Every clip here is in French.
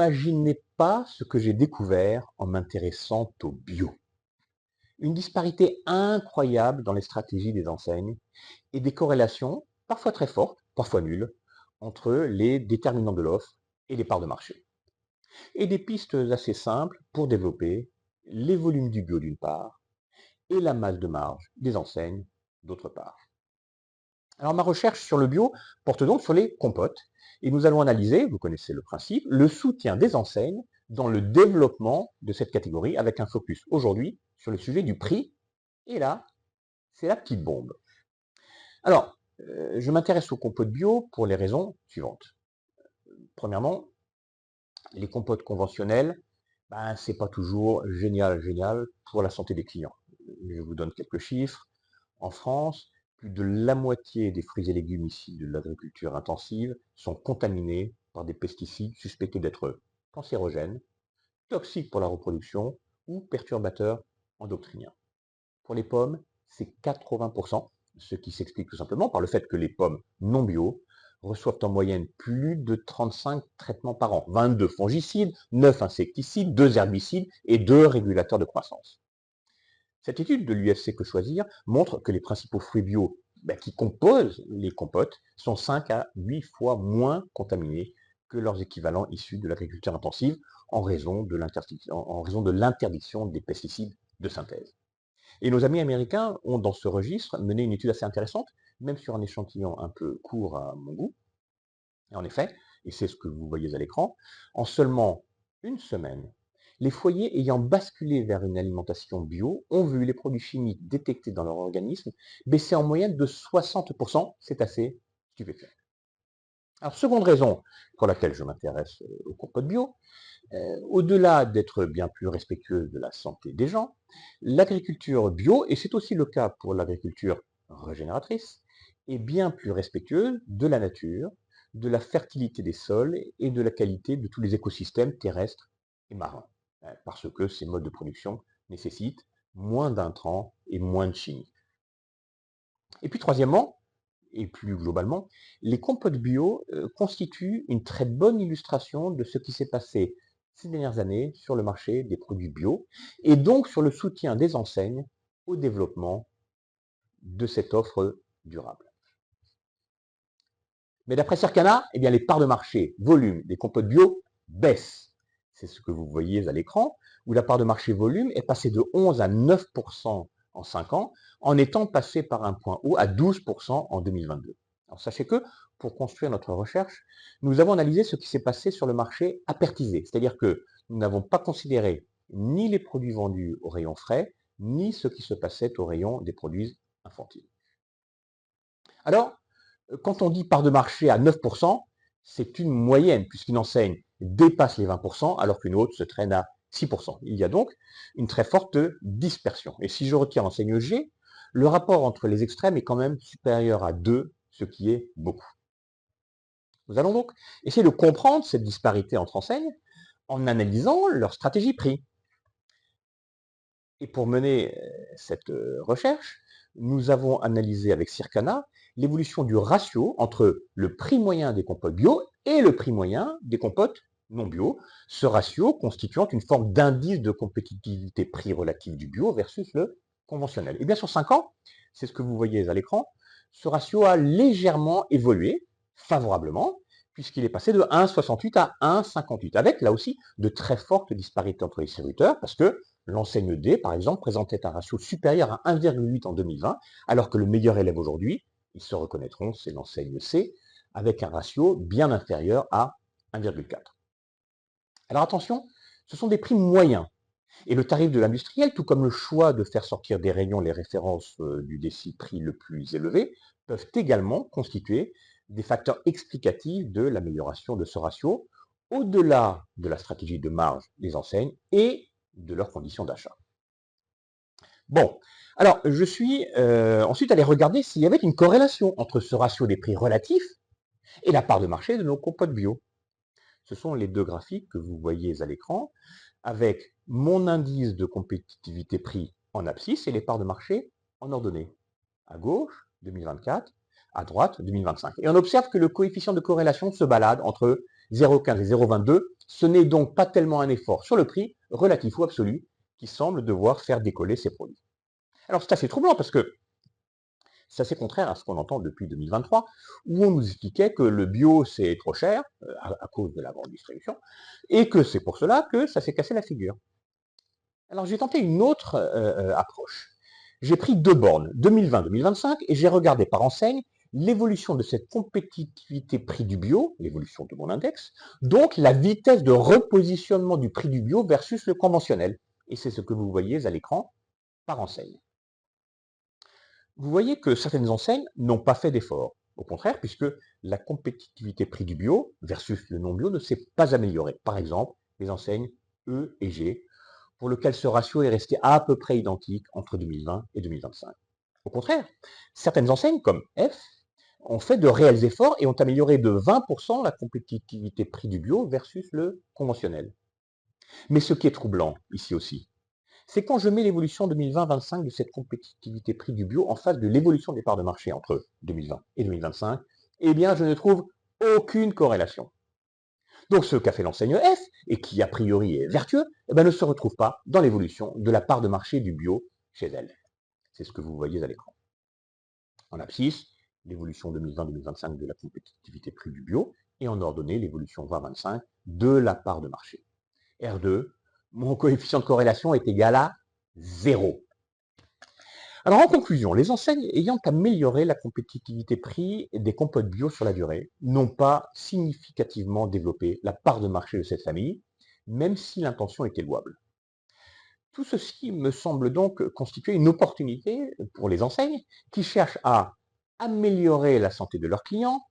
n'imaginez pas ce que j'ai découvert en m'intéressant au bio. Une disparité incroyable dans les stratégies des enseignes et des corrélations, parfois très fortes, parfois nulles, entre les déterminants de l'offre et les parts de marché. Et des pistes assez simples pour développer les volumes du bio d'une part et la masse de marge des enseignes d'autre part. Alors ma recherche sur le bio porte donc sur les compotes et nous allons analyser, vous connaissez le principe, le soutien des enseignes dans le développement de cette catégorie avec un focus aujourd'hui sur le sujet du prix. Et là, c'est la petite bombe. Alors, je m'intéresse aux compotes bio pour les raisons suivantes. Premièrement, les compotes conventionnelles, c'est pas toujours génial pour la santé des clients. Je vous donne quelques chiffres. En France, plus de la moitié des fruits et légumes issus de l'agriculture intensive sont contaminés par des pesticides suspectés d'être cancérogènes, toxiques pour la reproduction ou perturbateurs endocriniens. Pour les pommes, c'est 80%, ce qui s'explique tout simplement par le fait que les pommes non bio reçoivent en moyenne plus de 35 traitements par an, 22 fongicides, 9 insecticides, 2 herbicides et 2 régulateurs de croissance. Cette étude de l'UFC Que Choisir montre que les principaux fruits bio qui composent les compotes sont 5 à 8 fois moins contaminés que leurs équivalents issus de l'agriculture intensive en raison de l'interdiction des pesticides de synthèse. Et nos amis américains ont dans ce registre mené une étude assez intéressante, même sur un échantillon un peu court à mon goût. Et en effet, et c'est ce que vous voyez à l'écran, en seulement une semaine, les foyers ayant basculé vers une alimentation bio ont vu les produits chimiques détectés dans leur organisme baisser en moyenne de 60%, c'est assez stupéfiant. Alors, seconde raison pour laquelle je m'intéresse aux compotes bio, au-delà d'être bien plus respectueuse de la santé des gens, l'agriculture bio, et c'est aussi le cas pour l'agriculture régénératrice, est bien plus respectueuse de la nature, de la fertilité des sols et de la qualité de tous les écosystèmes terrestres et marins, parce que ces modes de production nécessitent moins d'intrants et moins de chimie. Et puis troisièmement, et plus globalement, les compotes bio constituent une très bonne illustration de ce qui s'est passé ces dernières années sur le marché des produits bio et donc sur le soutien des enseignes au développement de cette offre durable. Mais d'après Circana, eh bien, les parts de marché, volume des compotes bio baissent. C'est ce que vous voyez à l'écran, où la part de marché volume est passée de 11 à 9% en 5 ans, en étant passée par un point haut à 12% en 2022. Alors sachez que, pour construire notre recherche, nous avons analysé ce qui s'est passé sur le marché apertisé, c'est-à-dire que nous n'avons pas considéré ni les produits vendus au rayon frais, ni ce qui se passait au rayon des produits infantiles. Alors, quand on dit part de marché à 9%, c'est une moyenne, puisqu'une enseigne dépasse les 20%, alors qu'une autre se traîne à 6%. Il y a donc une très forte dispersion. Et si je retire l'enseigne G, le rapport entre les extrêmes est quand même supérieur à 2, ce qui est beaucoup. Nous allons donc essayer de comprendre cette disparité entre enseignes en analysant leur stratégie prix. Et pour mener cette recherche, nous avons analysé avec Circana l'évolution du ratio entre le prix moyen des compotes bio et le prix moyen des compotes non bio, ce ratio constituant une forme d'indice de compétitivité prix relatif du bio versus le conventionnel. Et bien sur 5 ans, c'est ce que vous voyez à l'écran, ce ratio a légèrement évolué favorablement, puisqu'il est passé de 1,68 à 1,58, avec là aussi de très fortes disparités entre les distributeurs, parce que l'enseigne D, par exemple, présentait un ratio supérieur à 1,8 en 2020, alors que le meilleur élève aujourd'hui, ils se reconnaîtront, c'est l'enseigne C, avec un ratio bien inférieur à 1,4. Alors attention, ce sont des prix moyens. Et le tarif de l'industriel, tout comme le choix de faire sortir des rayons les références du déci prix le plus élevé, peuvent également constituer des facteurs explicatifs de l'amélioration de ce ratio, au-delà de la stratégie de marge des enseignes et de leurs conditions d'achat. Bon, alors je suis ensuite allé regarder s'il y avait une corrélation entre ce ratio des prix relatifs et la part de marché de nos compotes bio. Ce sont les deux graphiques que vous voyez à l'écran, avec mon indice de compétitivité prix en abscisse et les parts de marché en ordonnée. À gauche, 2024, à droite, 2025. Et on observe que le coefficient de corrélation se balade entre 0,15 et 0,22, Ce n'est donc pas tellement un effort sur le prix, relatif ou absolu, qui semble devoir faire décoller ces produits. Alors c'est assez troublant parce que c'est assez contraire à ce qu'on entend depuis 2023, où on nous expliquait que le bio c'est trop cher, à cause de la grande distribution, et que c'est pour cela que ça s'est cassé la figure. Alors j'ai tenté une autre approche. J'ai pris deux bornes, 2020-2025, et j'ai regardé par enseigne l'évolution de cette compétitivité prix du bio, l'évolution de mon index, donc la vitesse de repositionnement du prix du bio versus le conventionnel. Et c'est ce que vous voyez à l'écran par enseigne. Vous voyez que certaines enseignes n'ont pas fait d'effort. Au contraire, puisque la compétitivité prix du bio versus le non bio ne s'est pas améliorée. Par exemple, les enseignes E et G, pour lesquelles ce ratio est resté à peu près identique entre 2020 et 2025. Au contraire, certaines enseignes comme F ont fait de réels efforts et ont amélioré de 20% la compétitivité prix du bio versus le conventionnel. Mais ce qui est troublant ici aussi, c'est quand je mets l'évolution 2020-25 de cette compétitivité prix du bio en face de l'évolution des parts de marché entre 2020 et 2025, eh bien je ne trouve aucune corrélation. Donc ce qu'a fait l'enseigne F, et qui a priori est vertueux, eh bien, ne se retrouve pas dans l'évolution de la part de marché du bio chez elle. C'est ce que vous voyez à l'écran. En abscisse, l'évolution 2020-2025 de la compétitivité prix du bio, et en ordonnée, l'évolution 2025 de la part de marché. R2, mon coefficient de corrélation est égal à 0. Alors en conclusion, les enseignes ayant amélioré la compétitivité prix des compotes bio sur la durée n'ont pas significativement développé la part de marché de cette famille, même si l'intention était louable. Tout ceci me semble donc constituer une opportunité pour les enseignes qui cherchent à améliorer la santé de leurs clients,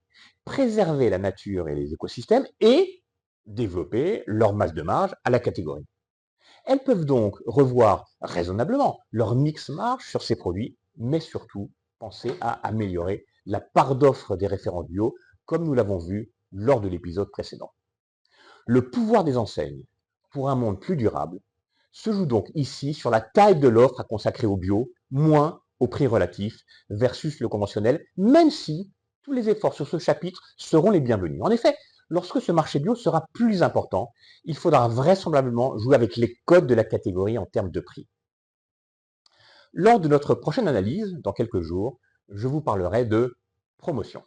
préserver la nature et les écosystèmes et développer leur masse de marge à la catégorie. Elles peuvent donc revoir raisonnablement leur mix marge sur ces produits, mais surtout penser à améliorer la part d'offre des références bio, comme nous l'avons vu lors de l'épisode précédent. Le pouvoir des enseignes pour un monde plus durable se joue donc ici sur la taille de l'offre à consacrer au bio, moins au prix relatif versus le conventionnel, même si tous les efforts sur ce chapitre seront les bienvenus. En effet, lorsque ce marché bio sera plus important, il faudra vraisemblablement jouer avec les codes de la catégorie en termes de prix. Lors de notre prochaine analyse, dans quelques jours, je vous parlerai de promotion.